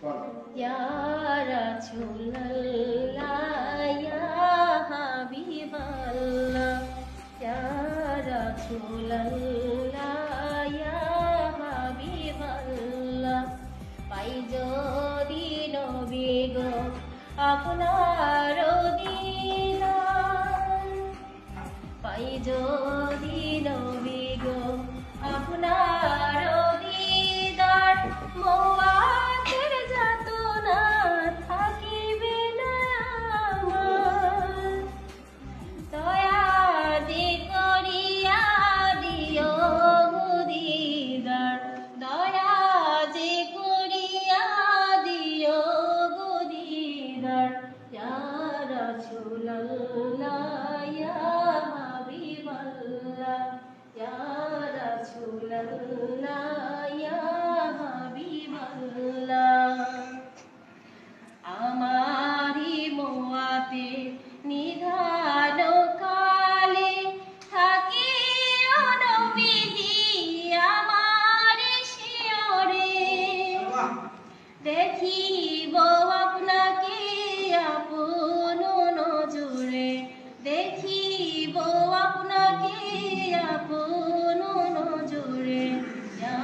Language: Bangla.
ইয়া রাসূলুল্লাহ ইয়া হাবিবাল্লাহ ইয়া রাসূলুল্লাহ ইয়া হাবিবাল্লাহ পাই যদি নবী গো আপনার দিদার পাই যদি নবী গো আপনার দিদার মওয়াতের যাতনা থাকিবে না আমার দয়া যে করিয়া দিও গো দিদার দয়া যে করিয়া দিও গো দিদার ইয়া রাসূলুল্লাহ ইয়া হাবিবাল্লাহ ইয়া রাসূলুল্লাহ ইয়া হাবিবাল্লাহ আমারি মোয়াতে নিধান কালে থাকি নবীজি আমার শিয়রে দেখিব আপনাকে আপন নজরে দেখিব আপনাকে আপন নজরে ইয়া